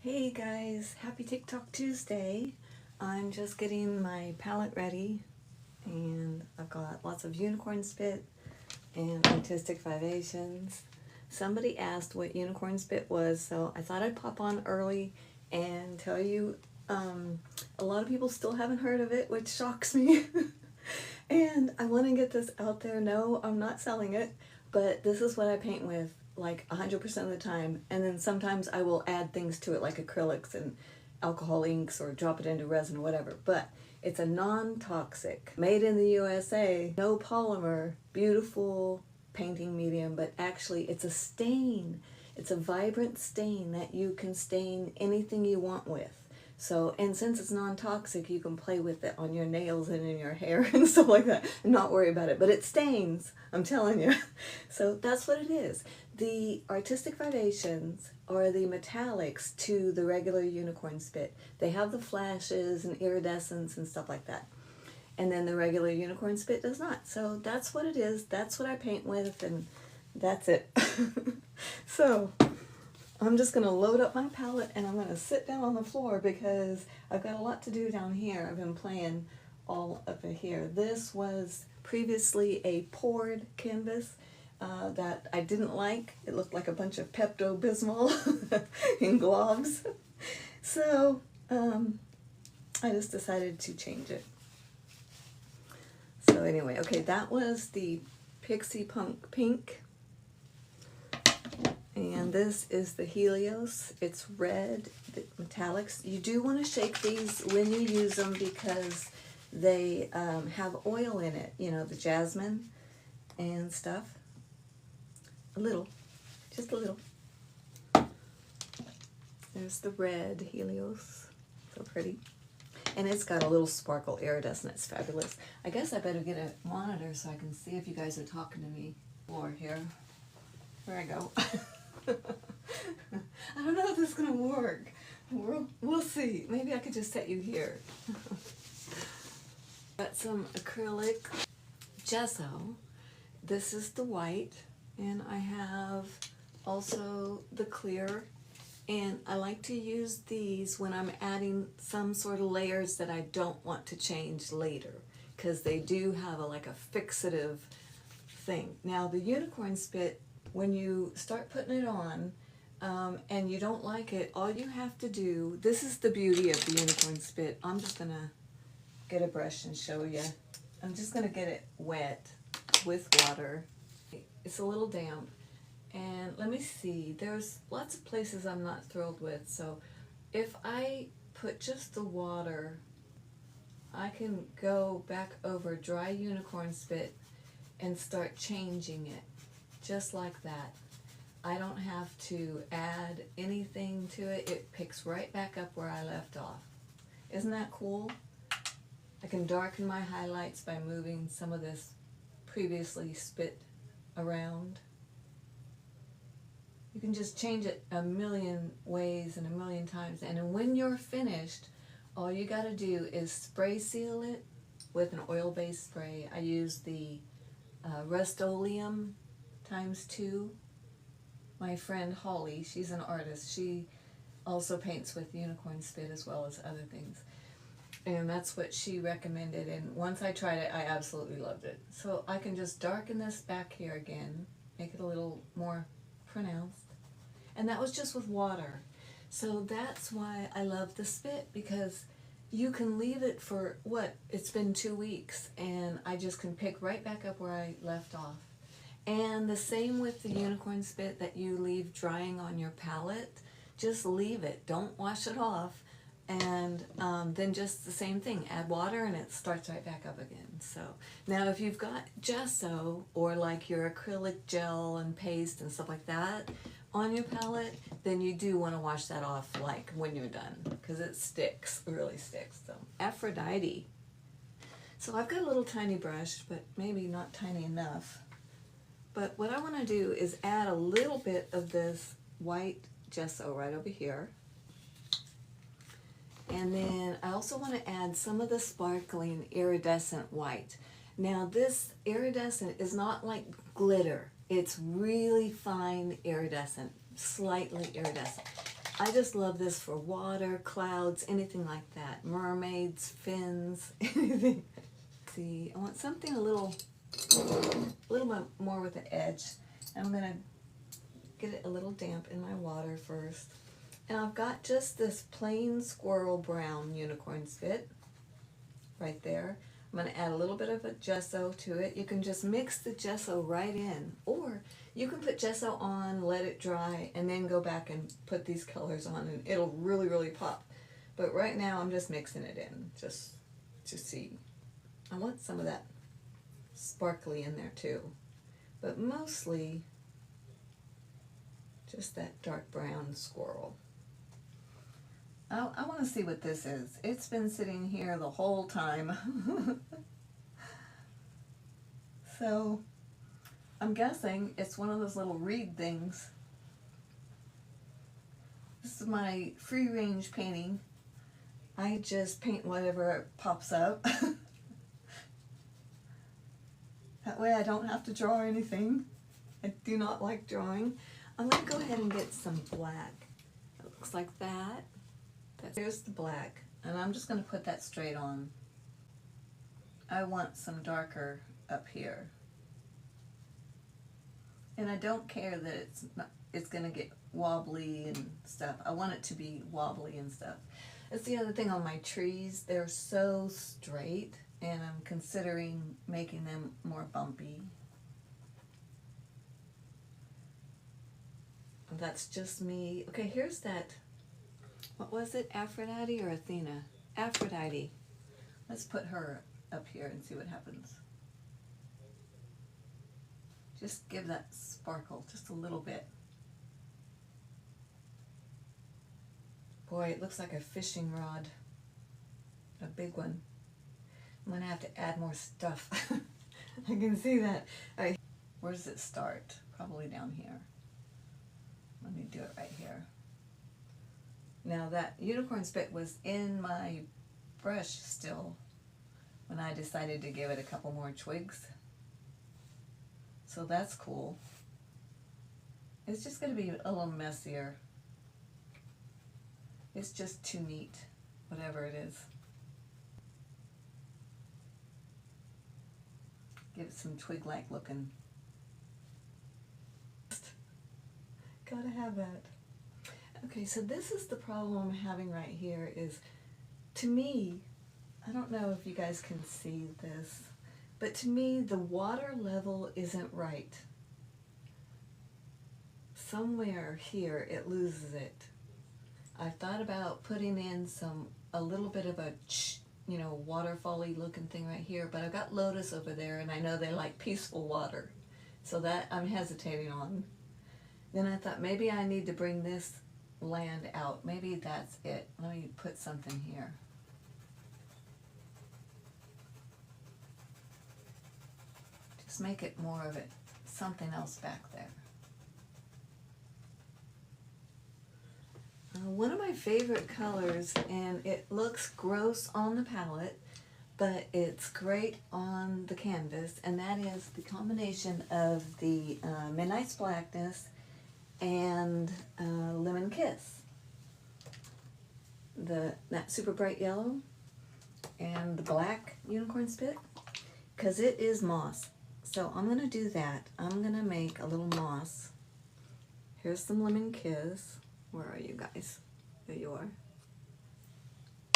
Hey guys, happy TikTok Tuesday. I'm just getting my palette ready and I've got lots of unicorn spit and artistic vivations. Somebody asked what unicorn spit was, so I thought I'd pop on early and tell you a lot of people still haven't heard of it, which shocks me. And I want to get this out there. No, I'm not selling it, but this is what I paint with like 100% of the time, and then sometimes I will add things to it like acrylics and alcohol inks or drop it into resin or whatever. But it's a non-toxic, made in the USA, no polymer, beautiful painting medium, but actually it's a stain. It's a vibrant stain that you can stain anything you want with. So, and since it's non-toxic, you can play with it on your nails and in your hair and stuff like that and not worry about it. But it stains, I'm telling you. So that's what it is. The artistic vivations are the metallics to the regular unicorn spit. They have the flashes and iridescence and stuff like that. And then the regular unicorn spit does not. So that's what it is. That's what I paint with, and that's it. So I'm just going to load up my palette and I'm going to sit down on the floor because I've got a lot to do down here. I've been playing all up in here. This was previously a poured canvas that I didn't like. It looked like a bunch of Pepto-Bismol in globs. So I just decided to change it. So anyway, okay, that was the Pixie Punk Pink. And this is the Helios. It's red, the metallics. You do want to shake these when you use them because they have oil in it, you know, the jasmine and stuff. A little, just a little. There's the red Helios, so pretty. And it's got a little sparkle iridescent. It's fabulous. I guess I better get a monitor so I can see if you guys are talking to me more here. There I go. I don't know if this is going to work. We'll see. Maybe I could just set you here. Got some acrylic gesso. This is the white, and I have also the clear. And I like to use these when I'm adding some sort of layers that I don't want to change later, because they do have like a fixative thing. Now the unicorn spit, when you start putting it on and you don't like it, all you have to do, this is the beauty of the unicorn spit. I'm just going to get a brush and show you. I'm just going to get it wet with water. It's a little damp. And let me see, there's lots of places I'm not thrilled with. So if I put just the water, I can go back over dry unicorn spit and start changing it. Just like that. I don't have to add anything to it. It picks right back up where I left off. Isn't that cool? I can darken my highlights by moving some of this previously spit around. You can just change it a million ways and a million times. And when you're finished, all you got to do is spray seal it with an oil-based spray. I use the Rust-Oleum ×2. My friend Holly, she's an artist. She also paints with unicorn spit as well as other things. And that's what she recommended. And once I tried it, I absolutely loved it. So I can just darken this back here again, make it a little more pronounced. And that was just with water. So that's why I love the spit, because you can leave it for, it's been 2 weeks, and I just can pick right back up where I left off. And the same with the unicorn spit that you leave drying on your palette. Just leave it. Don't wash it off. And then just the same thing. Add water and it starts right back up again. So now if you've got gesso or like your acrylic gel and paste and stuff like that on your palette, then you do want to wash that off like when you're done, because it sticks, really sticks. So Aphrodite. So I've got a little tiny brush, but maybe not tiny enough. But what I want to do is add a little bit of this white gesso right over here. And then I also want to add some of the sparkling iridescent white. Now this iridescent is not like glitter. It's really fine iridescent, slightly iridescent. I just love this for water, clouds, anything like that. Mermaids, fins, anything. See, I want something a little bit more with the edge. I'm gonna get it a little damp in my water first. And I've got just this plain squirrel brown unicorn spit right there. I'm going to add a little bit of a gesso to it. You can just mix the gesso right in, or you can put gesso on, let it dry, and then go back and put these colors on, and it'll really, really pop. But right now I'm just mixing it in, just to see. I want some of that sparkly in there too, but mostly just that dark brown squirrel. I want to see what this is. It's been sitting here the whole time. So I'm guessing it's one of those little reed things. This is my free range painting. I just paint whatever pops up. That way I don't have to draw anything. I do not like drawing. I'm going to go ahead and get some black. It looks like that. Here's the black, and I'm just going to put that straight on. I want some darker up here. And I don't care that it's going to get wobbly and stuff. I want it to be wobbly and stuff. That's the other thing on my trees. They're so straight, and I'm considering making them more bumpy. That's just me. Okay, here's that. What was it? Aphrodite or Athena? Aphrodite. Let's put her up here and see what happens. Just give that sparkle just a little bit. Boy, it looks like a fishing rod. A big one. I'm going to have to add more stuff. I can see that. All right. Where does it start? Probably down here. Let me do it right here. Now that unicorn spit was in my brush still when I decided to give it a couple more twigs. So that's cool. It's just going to be a little messier. It's just too neat, whatever it is. Give it some twig-like looking. Gotta have that. Okay, so this is the problem I'm having right here is, to me, I don't know if you guys can see this, but to me the water level isn't right. Somewhere here it loses it. I thought about putting in a little bit of a waterfall-y looking thing right here, but I've got lotus over there and I know they like peaceful water, so that I'm hesitating on. Then I thought maybe I need to bring this land out. Maybe that's it. Let me put something here. Just make it more of it, something else back there. One of my favorite colors, and it looks gross on the palette, but it's great on the canvas, and that is the combination of the Midnight's Blackness and Lemon Kiss. That super bright yellow and the black unicorn spit, because it is moss. So I'm going to do that. I'm going to make a little moss. Here's some Lemon Kiss. Where are you guys? There you are.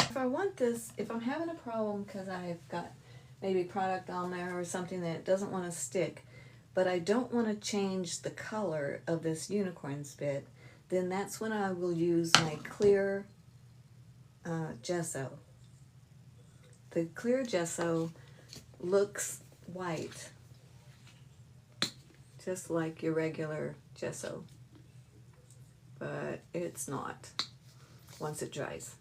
If I want this, if I'm having a problem because I've got maybe product on there or something that doesn't want to stick, but I don't want to change the color of this unicorn spit, then that's when I will use my clear gesso. The clear gesso looks white, just like your regular gesso, but it's not once it dries.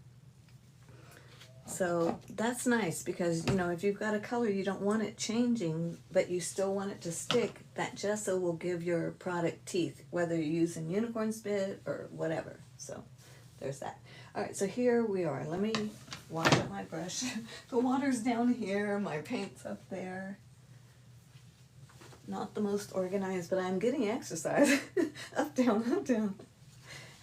So that's nice because, you know, if you've got a color you don't want it changing, but you still want it to stick, that gesso will give your product teeth, whether you're using unicorn spit or whatever. So there's that. All right, so here we are. Let me wash up my brush. The water's down here, my paint's up there. Not the most organized, but I'm getting exercise. Up, down, up, down.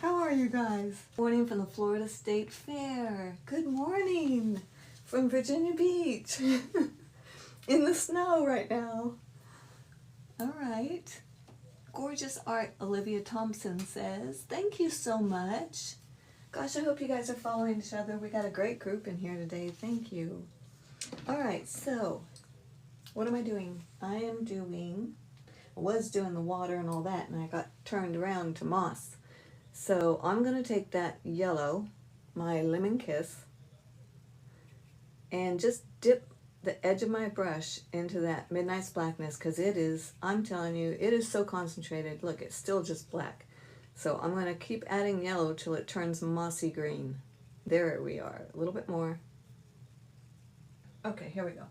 How are you guys? Morning from the Florida State Fair. Good morning from Virginia Beach. In the snow right now. All right. Gorgeous art, Olivia Thompson says. Thank you so much. Gosh, I hope you guys are following each other. We got a great group in here today. Thank you. All right, so what am I doing? I was doing the water and all that, and I got turned around to moss. So I'm going to take that yellow, my Lemon Kiss, and just dip the edge of my brush into that Midnight's Blackness, because it is, I'm telling you, it is so concentrated. Look, it's still just black. So I'm going to keep adding yellow till it turns mossy green. There we are, a little bit more. Okay, here we go.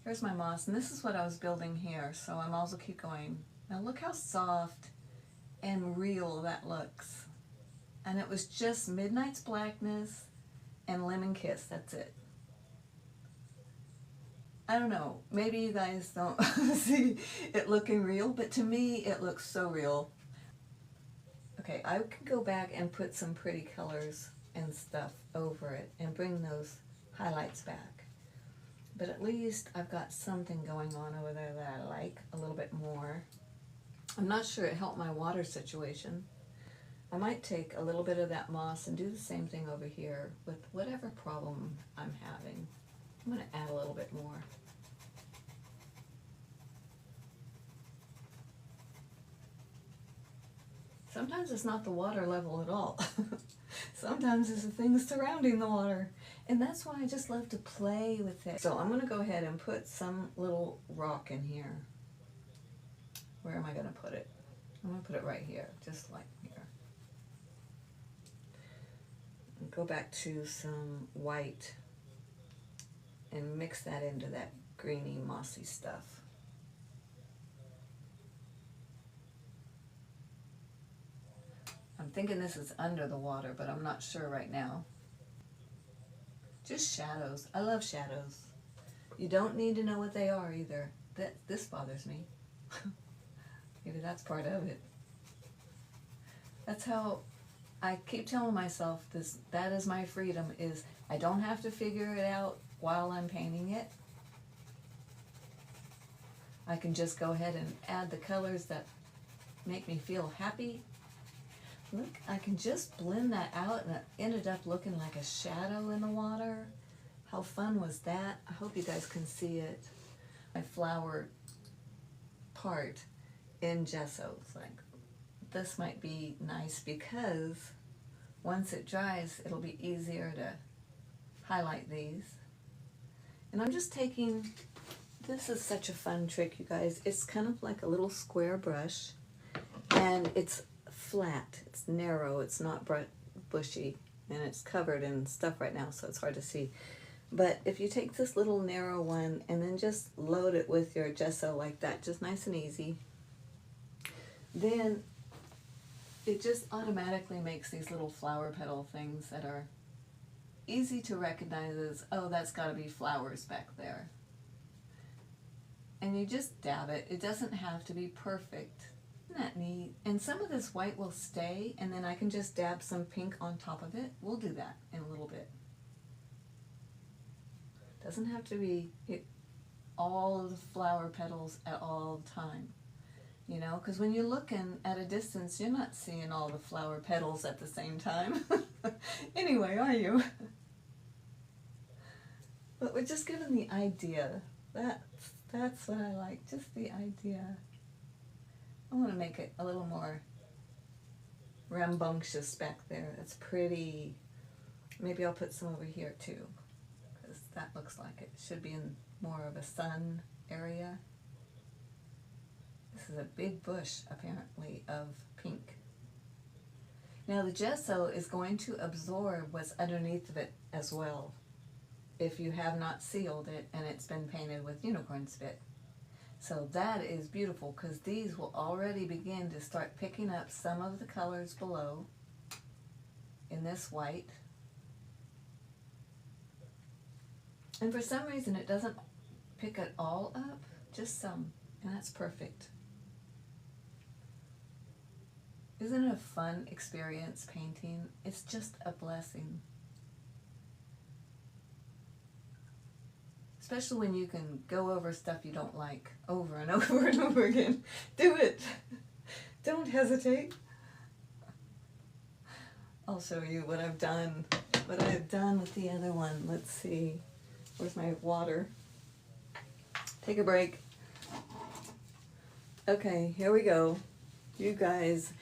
Here's my moss, and this is what I was building here, so I'm also keep going. Now look how soft and real that looks. And it was just Midnight's Blackness and Lemon Kiss, that's it. I don't know, maybe you guys don't see it looking real, but to me it looks so real. Okay, I could go back and put some pretty colors and stuff over it and bring those highlights back. But at least I've got something going on over there that I like a little bit more. I'm not sure it helped my water situation. I might take a little bit of that moss and do the same thing over here with whatever problem I'm having. I'm going to add a little bit more. Sometimes it's not the water level at all. Sometimes it's the things surrounding the water. And that's why I just love to play with it. So I'm going to go ahead and put some little rock in here. Where am I going to put it? I'm going to put it right here, just like here. And go back to some white and mix that into that greeny, mossy stuff. I'm thinking this is under the water, but I'm not sure right now. Just shadows. I love shadows. You don't need to know what they are either. This bothers me. Maybe that's part of it. That's how I keep telling myself this. That is my freedom, is I don't have to figure it out while I'm painting it. I can just go ahead and add the colors that make me feel happy. Look, I can just blend that out, and it ended up looking like a shadow in the water. How fun was that? I hope you guys can see it. My flower part in gesso. It's like, this might be nice because once it dries, it'll be easier to highlight these. And I'm just taking, this is such a fun trick, you guys. It's kind of like a little square brush, and it's flat, it's narrow, it's not bushy, and it's covered in stuff right now, so it's hard to see. But if you take this little narrow one and then just load it with your gesso like that, just nice and easy, then it just automatically makes these little flower petal things that are easy to recognize as, oh, that's got to be flowers back there. And you just dab it. It doesn't have to be perfect. Isn't that neat? And some of this white will stay, and then I can just dab some pink on top of it. We'll do that in a little bit. Doesn't have to be all of the flower petals at all the time. You know, because when you're looking at a distance, you're not seeing all the flower petals at the same time. Anyway, are you? But we're just given the idea. That's what I like, just the idea. I want to make it a little more rambunctious back there. That's pretty. Maybe I'll put some over here too, because that looks like it should be in more of a sun area. This is a big bush, apparently, of pink. Now the gesso is going to absorb what's underneath of it as well, if you have not sealed it and it's been painted with unicorn spit. So that is beautiful, because these will already begin to start picking up some of the colors below in this white. And for some reason it doesn't pick it all up, just some, and that's perfect. Isn't it a fun experience painting? It's just a blessing. Especially when you can go over stuff you don't like over and over and over again. Do it! Don't hesitate. I'll show you what I've done. What I've done with the other one. Let's see. Where's my water? Take a break. Okay, here we go. You guys,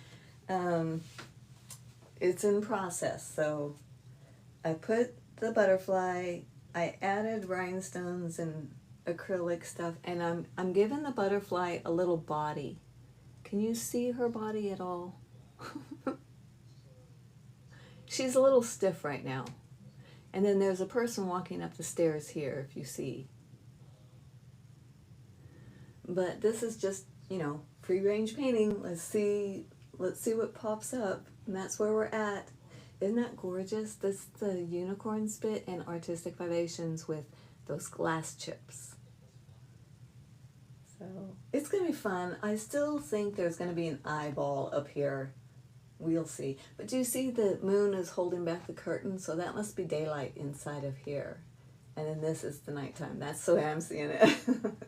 it's in process. So I put the butterfly, I added rhinestones and acrylic stuff, and I'm giving the butterfly a little body. Can you see her body at all? She's a little stiff right now. And then there's a person walking up the stairs here, if you see. But this is just, you know, free range painting. Let's see what pops up. And that's where we're at. Isn't that gorgeous? This is the unicorn spit and artistic vivations with those glass chips. So it's gonna be fun. I still think there's gonna be an eyeball up here. We'll see. But do you see the moon is holding back the curtain? So that must be daylight inside of here. And then this is the nighttime. That's the way I'm seeing it.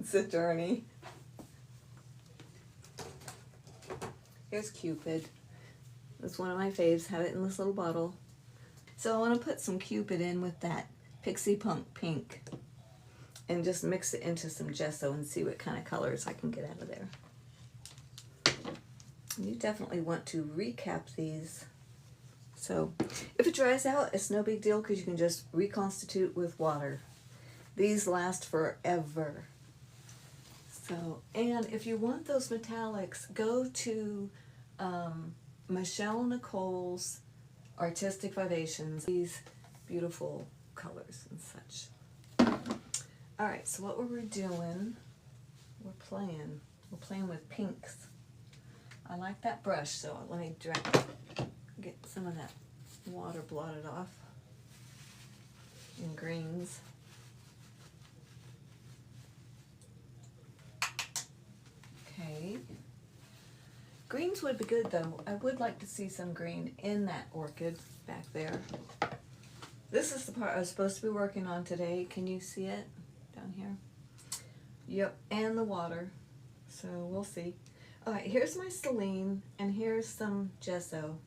It's a journey. Here's Cupid. That's one of my faves. Have it in this little bottle. So I want to put some Cupid in with that Pixie Punk Pink. And just mix it into some gesso and see what kind of colors I can get out of there. You definitely want to recap these. So if it dries out, it's no big deal because you can just reconstitute with water. These last forever. So, and if you want those metallics, go to Michelle Nicole's Artistic Vivations. These beautiful colors and such. All right, so what were we doing? We're playing with pinks. I like that brush, so let me get some of that water blotted off in greens. Okay. Greens would be good though. I would like to see some green in that orchid back there. This is the part I was supposed to be working on today. Can you see it down here? Yep, and the water. So we'll see. All right, here's my Celine, and here's some gesso,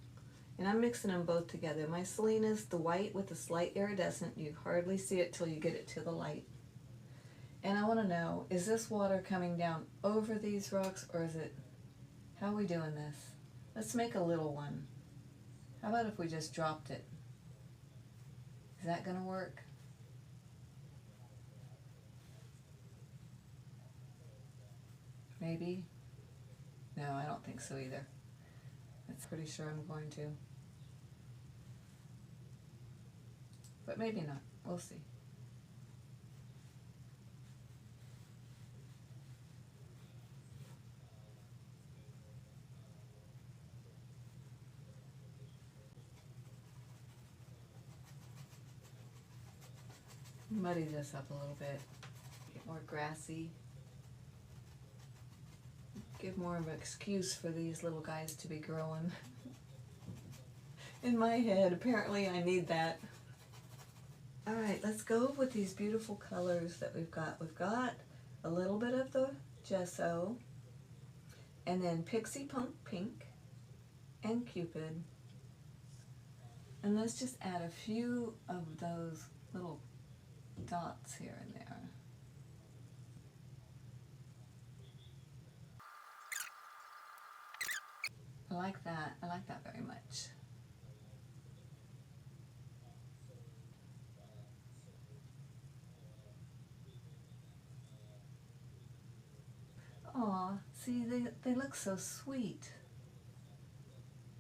and I'm mixing them both together. My Celine is the white with the slight iridescent. You hardly see it till you get it to the light. And I want to know, is this water coming down over these rocks, or is it, how are we doing this? Let's make a little one. How about if we just dropped it? Is that going to work? Maybe? No, I don't think so either. That's pretty sure I'm going to. But maybe not. We'll see. Muddy this up a little bit. Get more grassy. Give more of an excuse for these little guys to be growing. In my head, apparently I need that. All right, let's go with these beautiful colors that we've got. We've got a little bit of the gesso, and then Pixie Punk Pink, and Cupid. And let's just add a few of those little dots here and there. I like that. I like that very much. Aw, see, they look so sweet.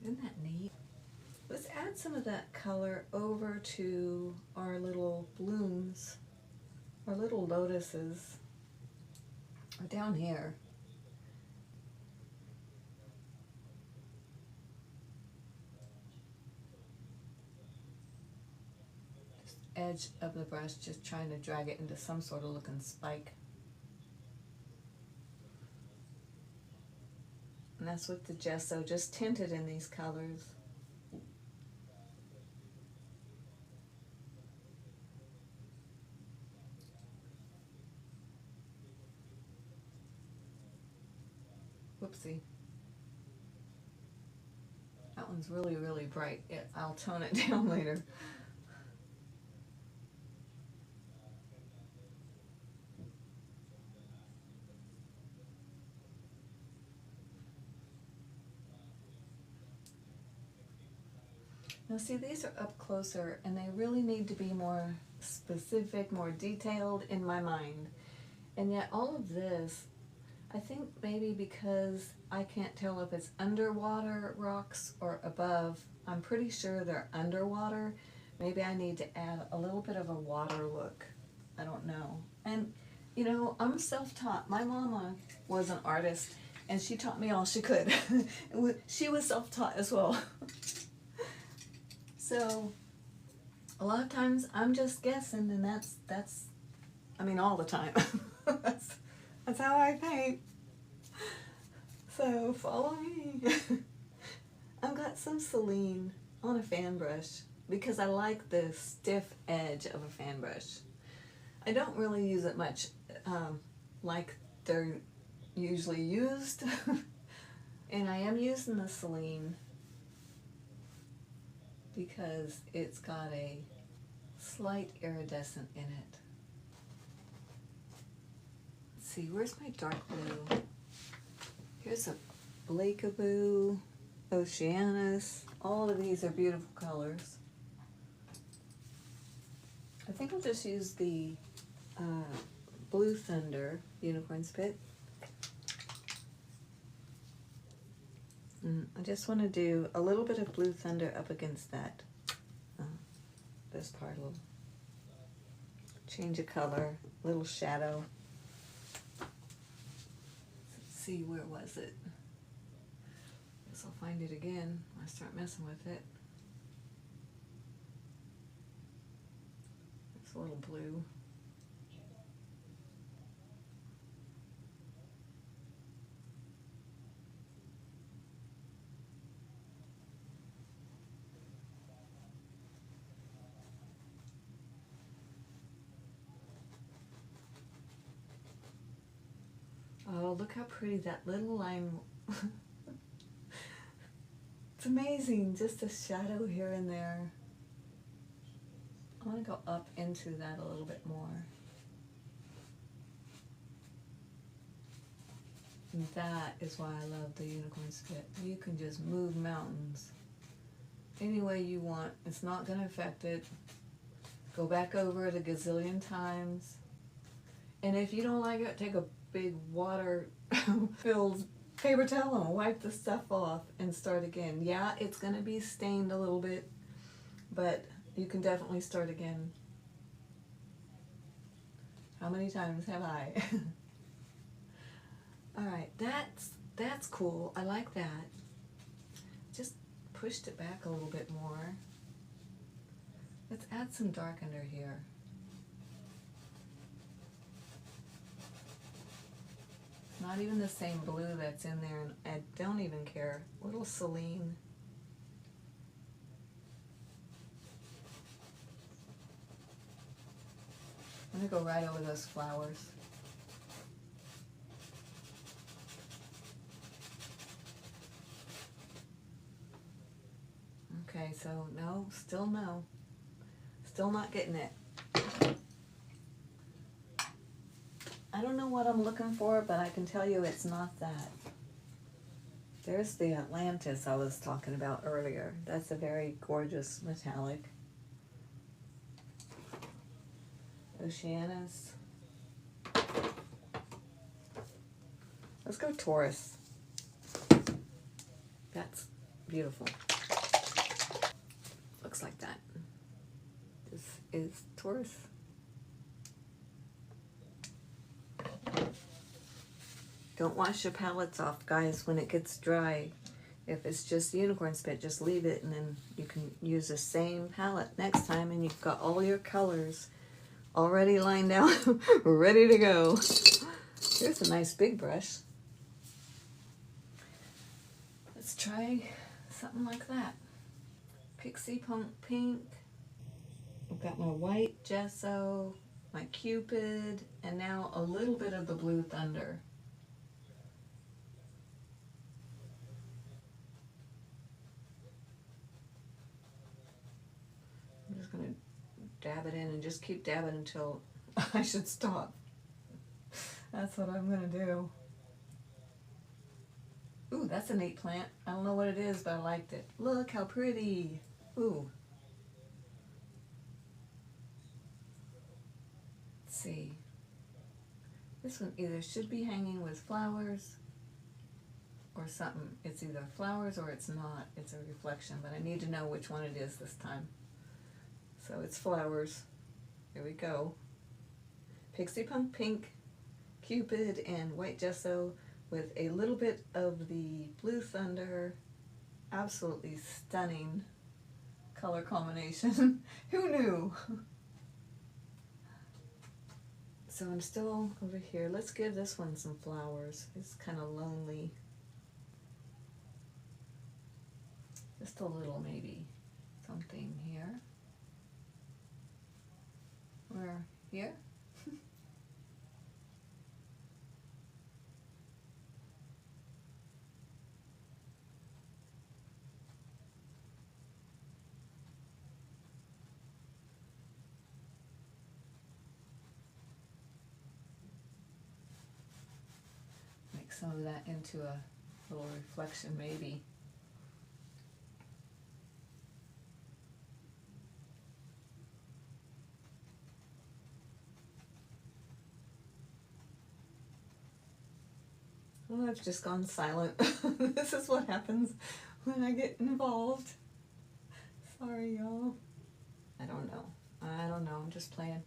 Isn't that neat? Let's add some of that color over to our little blooms, our little lotuses, down here. Just edge of the brush, just trying to drag it into some sort of looking spike. And mess with the gesso, just tint it in these colors. Whoopsie. That one's really, really bright. I'll tone it down later. Now see, these are up closer and they really need to be more specific, more detailed in my mind. And yet all of this, I think maybe because I can't tell if it's underwater rocks or above. I'm pretty sure they're underwater. Maybe I need to add a little bit of a water look. I don't know. And you know, I'm self-taught. My mama was an artist and she taught me all she could. She was self-taught as well. So a lot of times I'm just guessing, and that's I mean all the time. that's how I paint. So follow me. I've got some Celine on a fan brush because I like the stiff edge of a fan brush. I don't really use it much like they're usually used. And I am using the Celine because it's got a slight iridescent in it. Let's see, where's my dark blue? Here's a Blakaboo, Oceanus. All of these are beautiful colors. I think I'll just use the Blue Thunder Unicorn Spit. I just want to do a little bit of Blue Thunder up against that, this part, a little change of color, little shadow. Let's see, where was it? Guess I'll find it again when I start messing with it. It's a little blue. Oh, look how pretty that little line. It's amazing, just a shadow here and there. I want to go up into that a little bit more. And that is why I love the Unicorn Spit. You can just move mountains any way you want. It's not going to affect it. Go back over it a gazillion times. And if you don't like it, take a big water-filled paper towel and wipe the stuff off and start again. Yeah, it's going to be stained a little bit, but you can definitely start again. How many times have I? Alright, that's cool. I like that. Just pushed it back a little bit more. Let's add some dark under here. Not even the same blue that's in there, and I don't even care. Little Celine. I'm going to go right over those flowers. Okay, so no, still no. Still not getting it. I don't know what I'm looking for, but I can tell you it's not that. There's the Atlantis I was talking about earlier. That's a very gorgeous metallic. Oceanus. Let's go Taurus. That's beautiful. Looks like that. This is Taurus. Don't wash your palettes off, guys, when it gets dry. If it's just Unicorn Spit, just leave it, and then you can use the same palette next time, and you've got all your colors already lined out, ready to go. Here's a nice big brush. Let's try something like that. Pixie Punk Pink. I've got my white gesso, my Cupid, and now a little bit of the Blue Thunder. I'm just going to dab it in and just keep dabbing until I should stop. That's what I'm going to do. Ooh, that's a neat plant. I don't know what it is, but I liked it. Look how pretty. Ooh. Let's see. This one either should be hanging with flowers or something. It's either flowers or it's not. It's a reflection, but I need to know which one it is this time. So it's flowers. Here we go. Pixie Punk Pink, Cupid, and white gesso with a little bit of the Blue Thunder. Absolutely stunning color combination. Who knew? So I'm still over here. Let's give this one some flowers. It's kind of lonely. Just a little maybe. Something here. Or here. Make some of that into a little reflection maybe. Oh, I've just gone silent. This is what happens when I get involved. Sorry, y'all. I don't know. I'm just playing.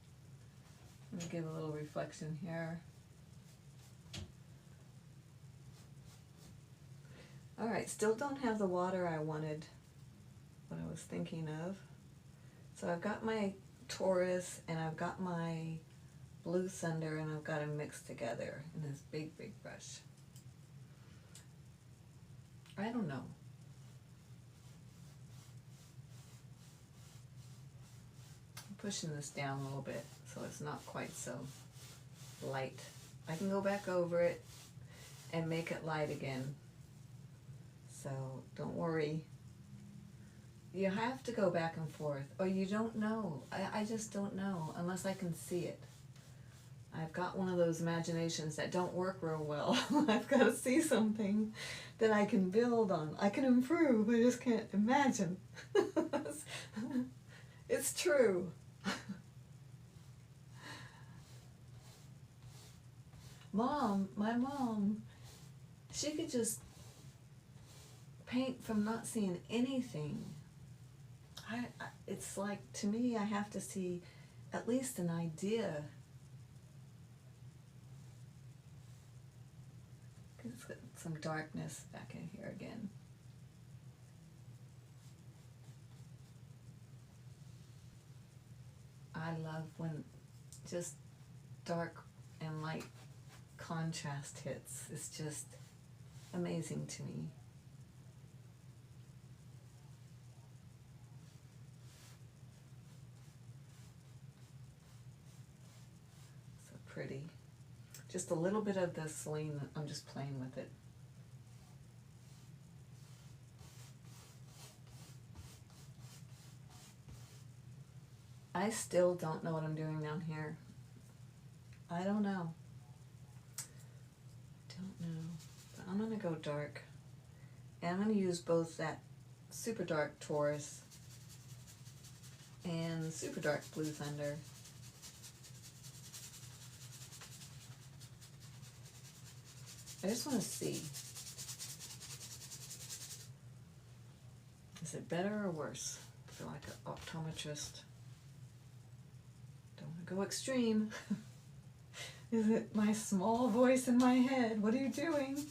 Let me give a little reflection here. Alright, still don't have the water I wanted, what I was thinking of. So I've got my Taurus and I've got my Blue Thunder and I've got them mixed together in this big brush. I don't know. I'm pushing this down a little bit so it's not quite so light. I can go back over it and make it light again. So don't worry. You have to go back and forth or you don't know. I just don't know unless I can see it. I've got one of those imaginations that don't work real well. I've got to see something that I can build on. I can improve, I just can't imagine. It's true. My mom, she could just paint from not seeing anything. It's like, to me, I have to see at least an idea. It's got some darkness back in here again. I love when just dark and light contrast hits. It's just amazing to me. So pretty. Just a little bit of the Celine, I'm just playing with it. I still don't know what I'm doing down here. I don't know. But I'm gonna go dark. And I'm gonna use both that super dark Taurus and super dark Blue Thunder. I just want to see. Is it better or worse? I feel like an optometrist. Don't want to go extreme. Is it my small voice in my head? What are you doing?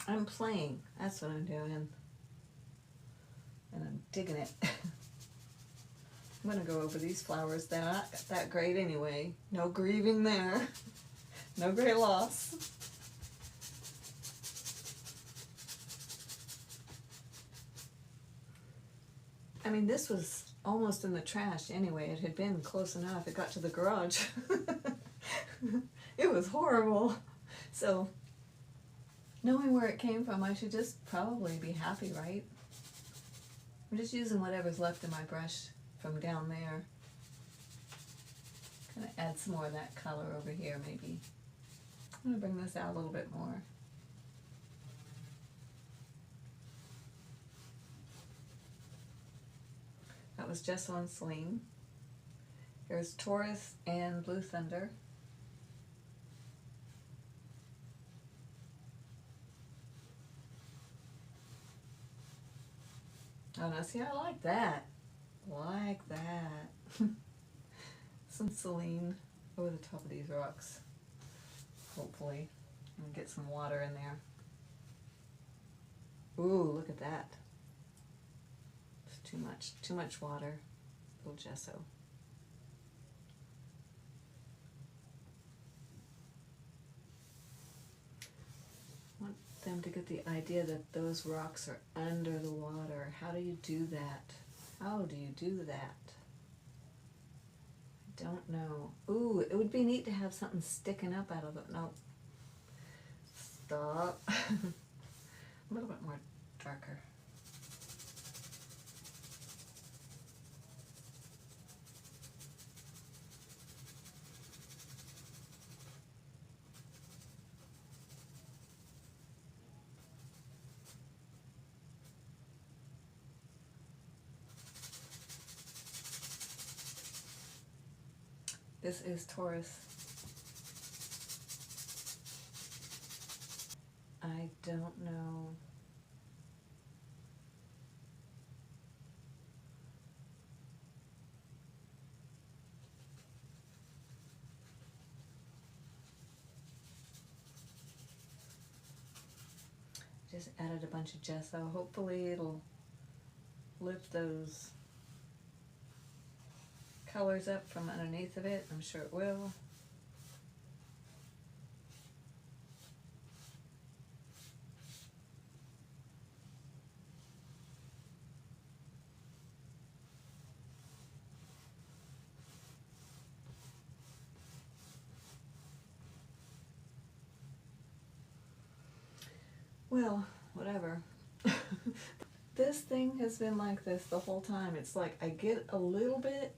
I'm playing. That's what I'm doing. And I'm digging it. I'm going to go over these flowers. They're not that great anyway. No grieving there. No great loss. I mean, this was almost in the trash anyway. It had been close enough. It got to the garage. It was horrible. So, knowing where it came from, I should just probably be happy, right? I'm just using whatever's left in my brush from down there. Gonna add some more of that color over here, maybe. I'm gonna bring this out a little bit more. That was Gesso and Celine. Here's Taurus and Blue Thunder. Oh, now see, I like that. Like that. Some Celine over the top of these rocks. Hopefully. And get some water in there. Ooh, look at that. It's too much water. A little gesso. I want them to get the idea that those rocks are under the water. How do you do that? How do you do that? I don't know. Ooh, it would be neat to have something sticking up out of it. No. Stop. A little bit more darker. This is Taurus. I don't know. Just added a bunch of gesso. Hopefully it'll lift those colors up from underneath of it. I'm sure it will. Well, whatever. This thing has been like this the whole time. It's like I get a little bit,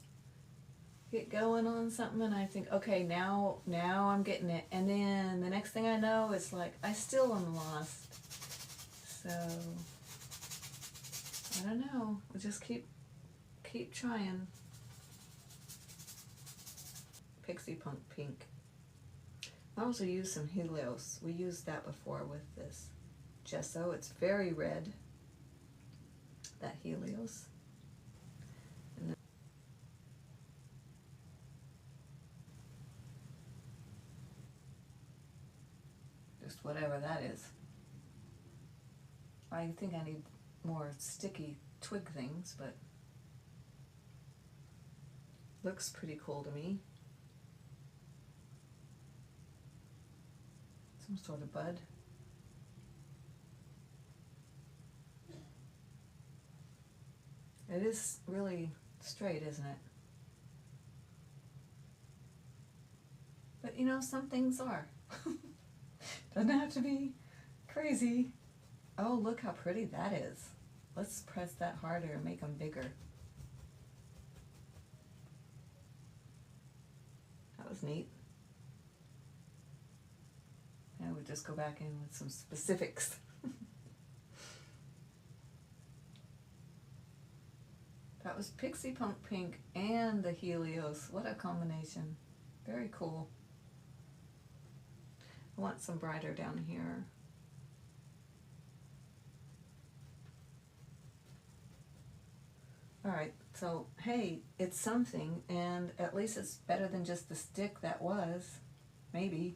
get going on something, and I think, okay, now I'm getting it. And then the next thing I know, it's like I still am lost. So I don't know. We'll just keep trying. Pixie Punk Pink. I also used some Helios. We used that before with this gesso. It's very red, that Helios. And then just whatever that is. I think I need more sticky twig things, but looks pretty cool to me. Some sort of bud. It is really straight, isn't it? But you know, some things are. Doesn't have to be crazy. Oh, look how pretty that is. Let's press that harder and make them bigger. That was neat. Now we'll just go back in with some specifics. That was Pixie Punk Pink and the Helios. What a combination. Very cool. I want some brighter down here. Alright, so hey, it's something, and at least it's better than just the stick that was. Maybe.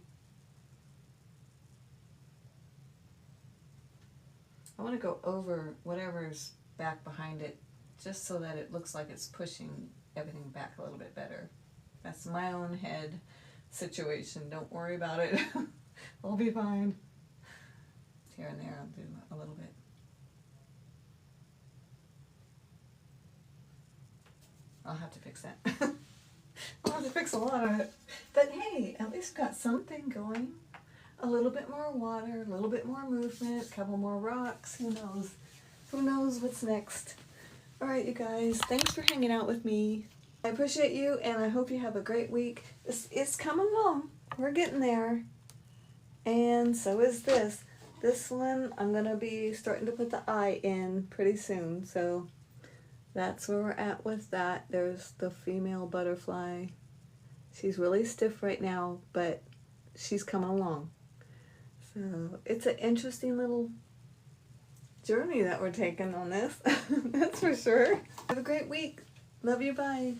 I want to go over whatever's back behind it, just so that it looks like it's pushing everything back a little bit better. That's my own head situation. Don't worry about it. I'll be fine. Here and there, I'll do a little bit. I'll have to fix that. I'll have to fix a lot of it. But hey, at least got something going. A little bit more water, a little bit more movement, a couple more rocks. Who knows? Who knows what's next? All right, you guys. Thanks for hanging out with me. I appreciate you, and I hope you have a great week. It's coming along. We're getting there. And so is this. This one, I'm going to be starting to put the eye in pretty soon. So that's where we're at with that. There's the female butterfly. She's really stiff right now, but she's coming along. So it's an interesting little journey that we're taking on this. That's for sure. Have a great week. Love you. Bye.